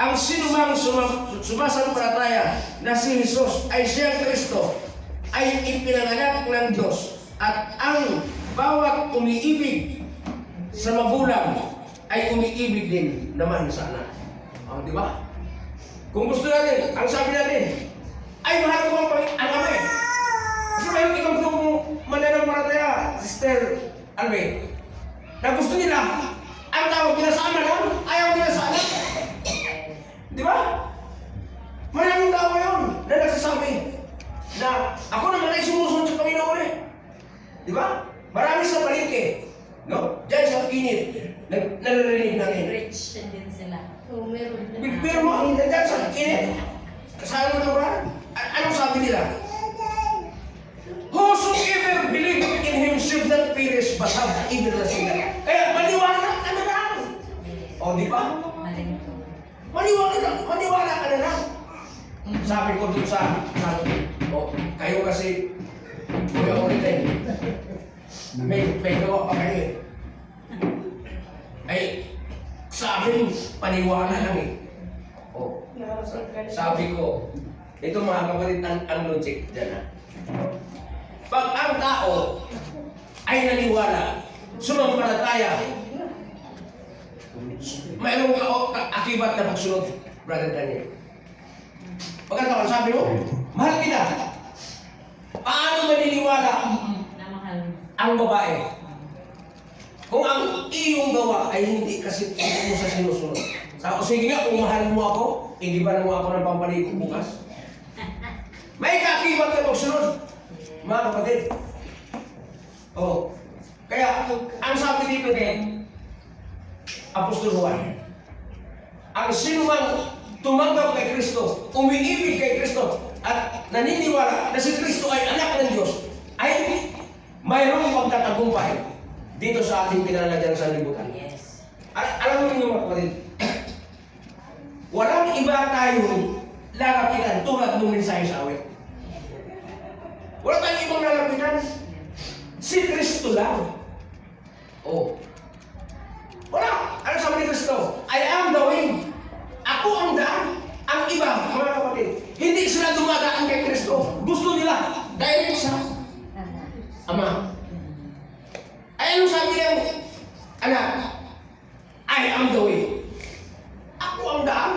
ang sinumang sumasampalataya na si Jesus ay siyang Kristo ay ipinanganak ng Diyos, at ang bawat umiibig sa magulang ay umiibig din naman sa anak. Di ba? Kung gusto natin, ang sabi natin, ay mahal ko ang ama eh. Kasi mayroon ibang grupong mananampalataya, Sister Alvin, na gusto nila, ang tawag nila sa ama lang, ayaw nila sa anak. Di ba? Maraming tao yun na nagsasabi na ako naman ay sumusunod sa Panginoon eh. Di ba? Marami sa palengke, no? Diyan sa init, naririnig natin. Rich din sila. Meron na. Pero mo, nandiyan sa init, kasama mo ba? Anong sabi nila? Whosoever believe in Him should not perish but have everlasting life. Kaya maniwala ka na lang. O, di ba? Maniwala ka na lang. Sabi ko dun sa kayo kasi kuya ulit eh. May gawa pa kayo eh. Ay, sabi paniwala lang eh. O, sabi ko, ito mga kapatid, ang logic dyan ha. Pag ang tao ay naniwala, sumampalataya, mayroong akibat na pagsunod, Brother Daniel. Pagkataon, sabi mo, mahal kita. Paano maniniwala ang babae kung ang iyong gawa ay hindi kasi mo sa sinusunod? O sige nga, kung mahal mo ako, hindi ba mo ako ng pampaligo bukas? May kaakibat na pagsunod, mga kapatid. Kaya, ang sabi dito din, Apostol Juan, ang sinumang tumanggap kay Kristo, umiibig kay Kristo, at naniniwala na si Kristo ay anak ng Diyos, ay mayroong pagtatagumpay dito sa ating pinangalan sa libutan. Yes. Alam mo niyo mga kapatid, walang iba tayong lalapitan tulad ng mensahe sa awit. Wala tayong ibang lalapitan. Si Kristo lang. Wala. Ano sabi ni Kristo? I am the way. Ako ang daan. Ang iba, mga kapatid, hindi sila dumadaan kay Kristo. Gusto nila direct sa Ama. Ay, anong sabi ng anak? I am the way. Ako ang daan.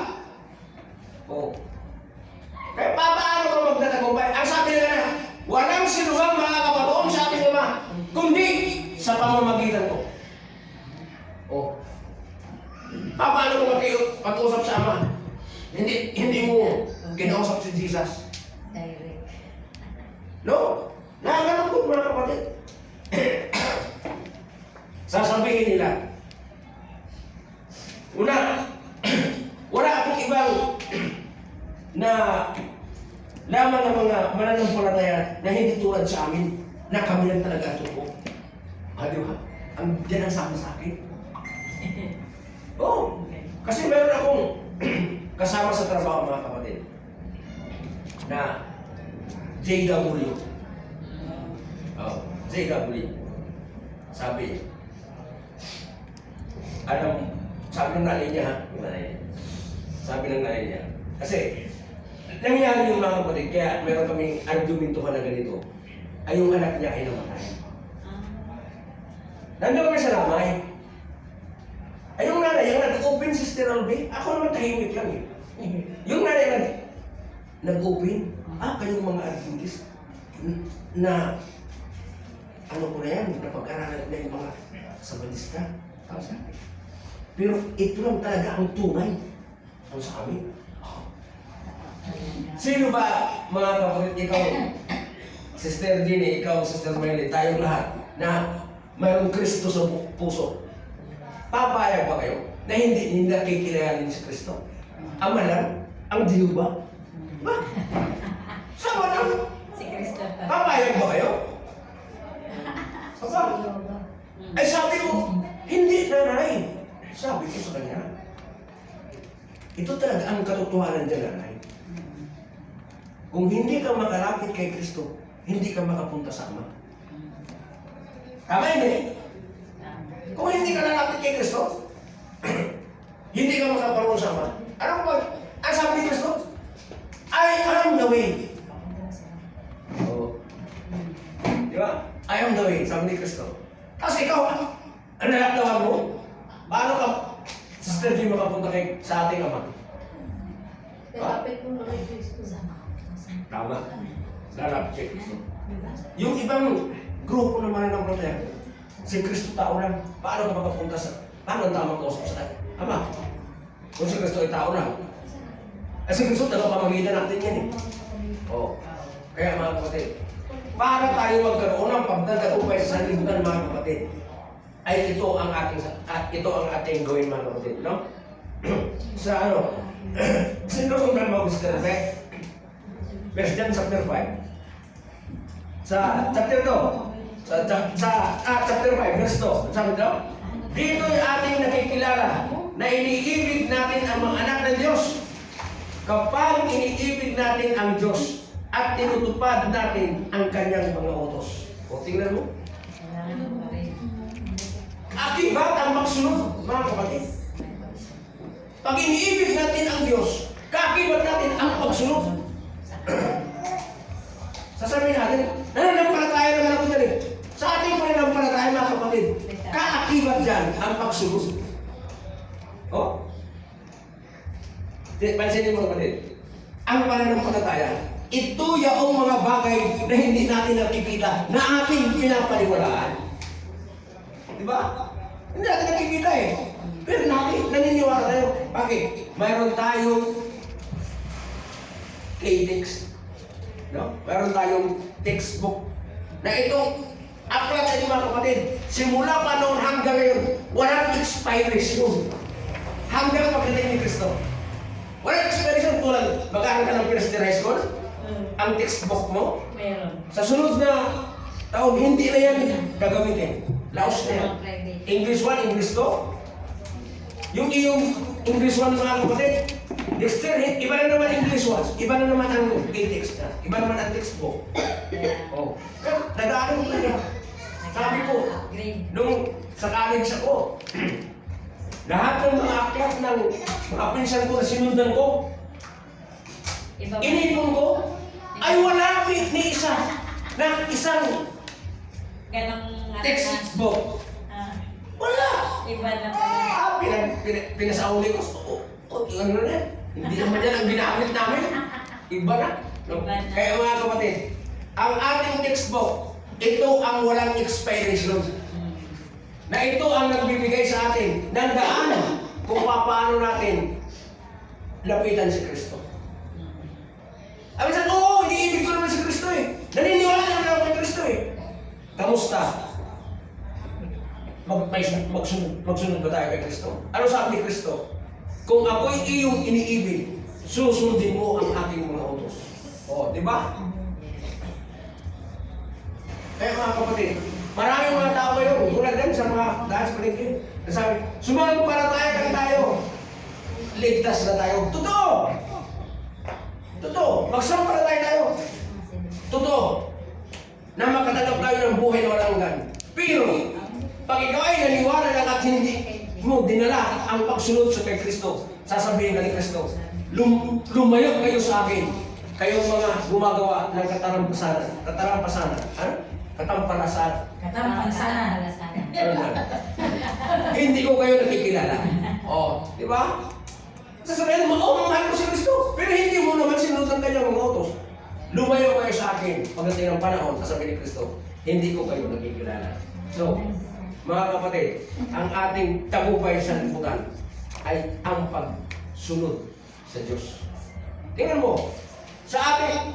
Kaya paano ka magtatagumpay? Ang sabi ng anak, walang sinumang makakapanoon sa ating Ama, kundi sa pamamagitan ko. Paano ko mag-usap sa Ama? Hindi mo kinausap si Jesus. Direct. No? Nakakalungkot mga kapatid. Sasabihin nila, una, wala akong ibang na laman ng mga mananampalataya na hindi tulad sa amin, na kami lang talaga ang totoo. Di ba? Diyan ang sabi sa akin. Kasi meron akong kasama sa trabaho mga kapatid na JW. JW. Sabi ng nanay niya, sabi ng nanay niya, kasi nangyari yung mga kapatid, kaya meron kaming argumentuhan na ganito, ay yung anak niya ay namatay. Nandun kami sa lamay. Ay yung nanay, yung nag-open, Sister Albe, ako naman tahimik lang eh. Yung nanay nag-open, kayong mga Adventist na ano ko na yan, napag-aralan na yung mga Sabadista. Pero ito lang talaga ang tunay ang sa amin. Sino ba, mga kapatid, ikaw, Sister Jenny, ikaw, Sister Miley, tayong lahat, na mayroong Kristo sa puso? Papayag ba kayo na hindi nakikilayanin si Kristo? Ama lang? Ang Diyo ba? Ba? Sama lang? Si Kristo. Papayag ba kayo? Ay sabi ko, hindi nanay. Sabi ko sa kanya, ito talaga ang katotohanan dyan, nanay. Kung hindi ka makalapit kay Kristo, hindi ka makapunta sa Ama. Tama hindi? Kung hindi ka lalapit kay Kristo, hindi ka makaparoon sa Ama. Ano ba? Ang sabi ni Kristo? I am the way. Oo. Di ba? I am the way, sabi ni Kristo. Kasi ikaw, ang nalaktawan mo, paano ka, Sister G, makapunta sa ating Ama? Kapit mo na kay Kristo. Tama. Lalapit kay Kristo. Yung ibang grupo ng mananampalataya, si Kristo tao lang. Paano ka makapunta paano ang tamang kausap sa kanya? Ama, kung si Kristo ay tao lang. Si Kristo tagapamagitan natin yan eh. Oo. Kaya mga kapatid, para tayo magkaroon ng pagdadaupay sa sanlibutan mga kapatid, ay ito ang ating gawin mga kapatid, no? Sa ano? Sinusundan mo Mr. Beck? Verse John chapter 5. Sa chapter 2. Chapter 5, verse 2. Sabi daw, dito yung ating nakikilala na iniibig natin ang mga anak ng Diyos kapag iniibig natin ang Diyos at tinutupad natin ang kanyang mga utos. O tingnan mo. Akibat ang magsunod, mga kapatid. Pag iniibig natin ang Diyos, kaakibat natin ang pagsunod. Sasabihin natin, nananampalataya naman ako dyan eh. Sa ating pananampalataya mga kapatid, kaakibat dyan ang pagsunod. O? Pansinin mo kapatid, ang pananampalataya, ito yung mga bagay na hindi natin nakikita na ating pinapaniwalaan. Diba? Hindi natin nakikita eh. Pero naniniwala tayo. Bakit? Mayroon tayong K-text. No? Mayroon tayong textbook na itong aklat ay mga kapatid. Simula pa noon hanggang ngayon, walang expiration. Hanggang pagdating ni Kristo. Walang expiration tulad mag-aaral ka ng first year high school. Ang textbook mo, Meron. sa sunod na taon, hindi na yan gagamitin. Laos na yan. English 1, English 2. Yung iyong English 1 mga kapatid, next year, iba na naman English 1. Iba na naman ang text na. Iba naman ang textbook. Oh. Nag-aaral ko na. Sabi ko, nung sa college ako, lahat ng mga aklat ng mga pinsan ko na sinundan ko, inipon ko, ay wala ni isa na isang textbook. Wala! Iba na pala. Pinasauli ko. Ano na? Hindi naman yan ang ginamit namin. Iba na. No? Iba na. Kaya mga kapatid, ang ating textbook, ito ang walang expiration. Na ito ang nagbibigay sa atin ng daan kung paano natin lapitan si Kristo. Sabi sa oo, iniibig ko naman si Kristo eh. Naniniwala naman ako kay Kristo eh. Kamusta? Magsunod ba tayo kay Kristo? Ano sabi ni Kristo? Kung ako'y iyong iniibig, susundin mo ang aking mga utos. O, di ba? Kaya mga kapatid, maraming mga tao ngayon, tulad yan sa mga dahil sa palengke. Nasabi, sumampalataya lang tayo. Ligtas na tayo. Totoo! Totoo, magsampalataya tayo. Totoo, na makatanggap tayo ng buhay na walang hanggan. Pero, pag ikaw ay naniwala lang at hindi mo dinala ang pagsunod sa kay Kristo, sasabihin ka ni Kristo, lumayo kayo sa akin, kayong mga gumagawa ng katarampasanan. Ano? Katampalasan. Hindi ko kayo nakikilala. O, di ba? Sasabihin mo, oh, mahal ko si Kristo. Pero hindi mo naman sinunod ang kanyang mga utos. Lumayo kayo sa akin. Pagdating ng panahon, sasabihin ni Kristo, hindi ko kayo nakikilala. So, mga kapatid, ang ating tagumpay sa liputan ay ang pagsunod sa Diyos. Tingnan mo, sa ating,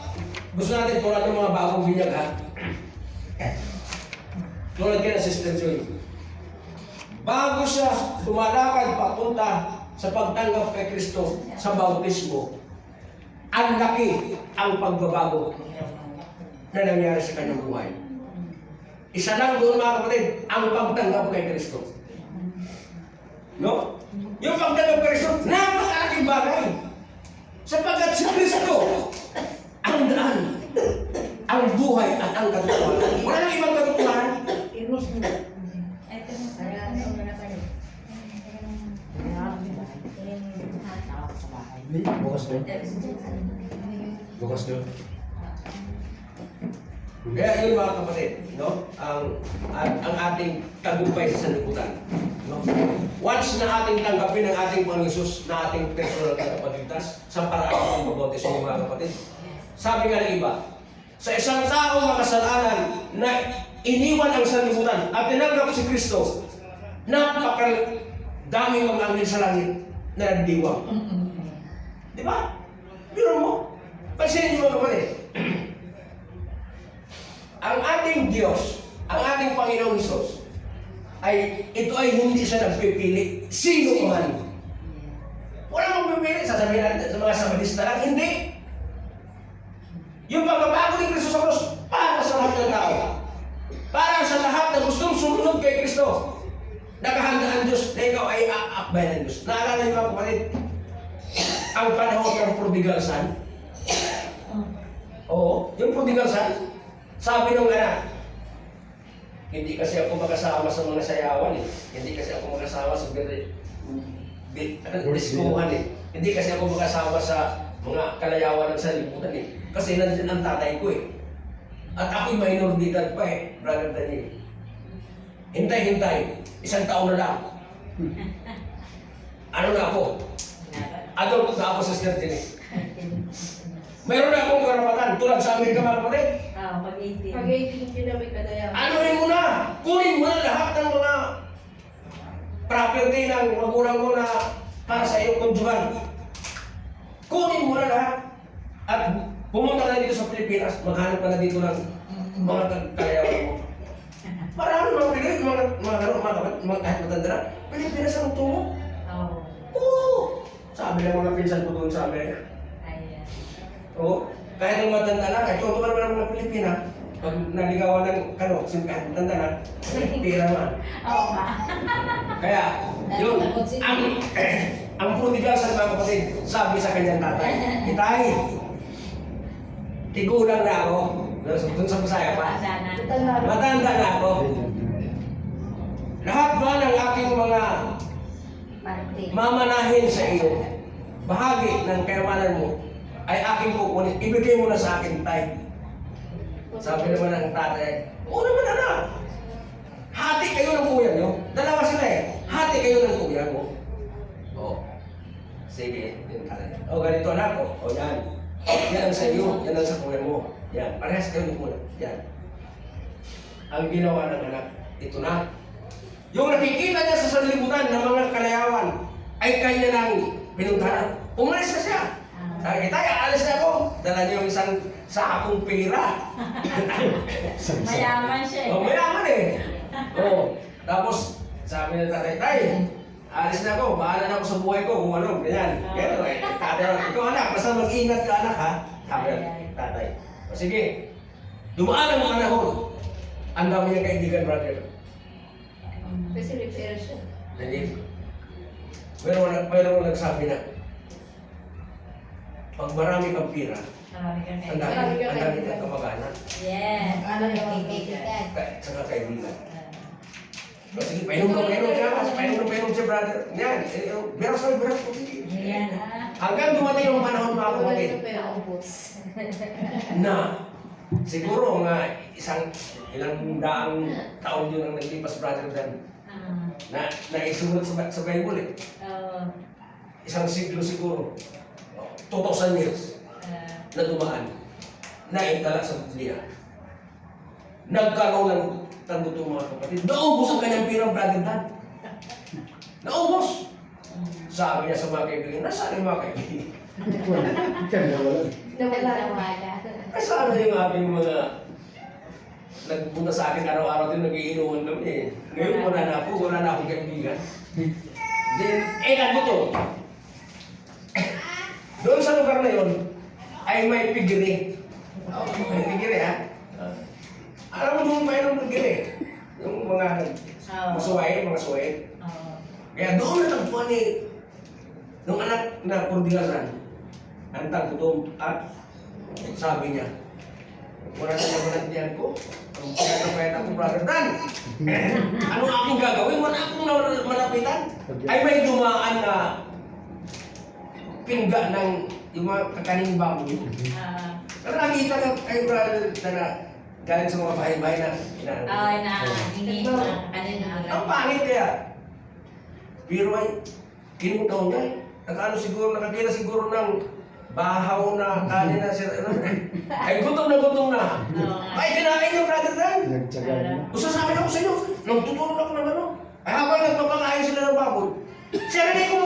gusto natin tulad ng mga bagong binyag ha. Tulad kaya na Sister Joy. Bago siya tumalakad papunta sa pagtanggap kay Kristo sa bautismo, ang laki ang pagbabago na nangyari sa kanyang buhay. Isa lang doon mga kapatid, ang pagtanggap kay Kristo. No? Yung pagtanggap kay Kristo, napakalaking bagay. Sapagkat si Kristo, ang daan, ang buhay at ang katotohanan. Wala nang ibang katotohanan. Bukas doon. Bukas doon. Kaya yun mga kapatid, no? Ang ating tagumpay sa sanlibutan. No? Once na ating tanggapin ang ating Panginoon Hesus na ating personal na kapatidtas sa paraan ng pagbabautiso mga kapatid. Sabi nga ng iba, sa isang taong makasalanan na iniwan ang sanlibutan at tinanggap si Kristo, napakadaming mga anghel sa langit na nagdiwang. Di ba? Biro mo? Pansinin niyo mga kapatid. Ang ating Diyos, ang ating Panginoong Hesus, ito ay hindi siya nagpipili. Sino man. Wala magpipili. Sasabihin natin sa mga sabadista lang, hindi. Yung pagbabago ni Kristo sa krus, para sa lahat ng tao. Para sa lahat na gustong sumunod kay Kristo. Nakahanda ang Diyos na ikaw ay aakbay ng Diyos. Naalala niyo mga kapatid, ang panahon ng prodigal son. Oo, yung prodigal son, sabi ng anak, hindi kasi ako makasama sa mga sayawan eh. Hindi kasi ako makasama sa diskuhan eh. Hindi kasi ako makasama sa mga kalayawan ng sanlibutan eh. Kasi nandiyan ang tatay ko eh. At ako'y minor de edad pa eh, brother Daniel. Hintay, 1 taon na lang. Ano na ako? Adult na ako sa Sister eh. Meron na akong karapatan tulad sa Amerika mga kapatid. Pag-18. Pag-18 na may kadayawan. Anuhin mo na! Kunin mo na lahat ng mga property ng magulang mo na para sa iyong konjugan. Kunin mo na lahat. At pumunta ka na dito sa Pilipinas, maghanap ka na dito ng mga kalayawan mo. Marami mga Pilipinas, mga kahit matanda na, Pilipinas ang tungo. Oo! Sabi ng mga pinsan ko doon sa Amerika. Oo. Kahit ang matanda na, ito naman ng mga Pilipina, pag naligawan ng kahit matanda na, pira man. Oo ba? Kaya, yun, ang prodigal sa mga kapatid, sabi sa kanyang tatay, Itay, tigulang na ako. Doon sa Bisaya pa. Matanda na ako. Lahat ba ng aking mga mamanahin sa iyo, bahagi ng kayamanan mo, ay aking kukunin. Ibigay mo na sa akin, tay. Sabi naman ng tatay, oo naman anak. Hati kayo ng kuya nyo. Dalawa sila eh. Hati kayo ng kuya mo. Oo. Sige. O ganito anak ko. O yan. Yan ang sa iyo. Yan ang sa kuya mo. Yan. Parehas kayo ng kuya. Yan. Ang ginawa ng anak, ito na. Yung nakikita niya sa sanlibutan ng mga kalayawan ay kanya nang pinuntahan. Umalis na siya. Sabi, tayo, alis na ako. Dala niyo yung isang sakong pera. Mayaman siya eh. Oh, mayaman eh. Oh, tapos sabi ng tatay, tay, alis na ako. Bahala na ako sa buhay ko kung ano, ganyan. Ganyan eh. Tatay, ikaw anak, basta mag-ingat ka anak ha. Sabi ng tatay. O sige, dumaan ang mga panahon. Ang dami niyang kaibigan, brother. Kasi repair siya. Hindi. Mayroon nagsabi na, pag marami kang pira, ang dami kang kamag-anak, Yes. saka kaibigan. O sige, painom siya, brother. Yan, beras ko, sige. Yan. Hanggang dumating yung panahon mga Wala kapatid, yung pera ubos. na siguro nga ilang daang taon yun ang naglipas, brother Dan, na naisulat sa Bible eh. Isang siglo siguro. 2,000 years na dumaan, na itala sa Biblia. Nagkaroon ng tanggutong mga kapatid. Naubos ang kanyang pirang brother Dan. Naubos! Sabi niya sa mga kaibigan, nasaan yung mga kaibigan? Nawala. Nasaan na yung aking mga nagpunta sa akin araw-araw din, nag-iinuman kami eh. Ngayon wala na akong kaibigan. Then, nagbuto. Doon sa lugar na yun, ay may pigiri. May pigiri ha. Alam mo doon mayroong pigiri. Yung mga masuwain, mga suwain. Kaya doon na nagpuan ni nung anak na kurdilasan. Ang tagutong at sabi niya, wala na naman diyan ko. Ang pinatapayat ako, brother Dan. Ano aking gagawin? Wala akong malapitan. Ay may dumaan na pingga ng yung mga kakaning baboy. Pero nakita ka, ay brother, na galing sa mga bahay-bahay na Ay, na, hindi na, kanina. ang pangit kaya. Pero ay, kinutaw niya. Nakaano siguro, nakakita siguro ng bahaw na kanin na sila. Ay, gutom na. Ay, kinain niyo, brother Dan. Nagtsaga na. Gusto sabi ako sa inyo, nung tutulog ako ng ano, ay habang nagpapakain sila ng baboy, siya rin ko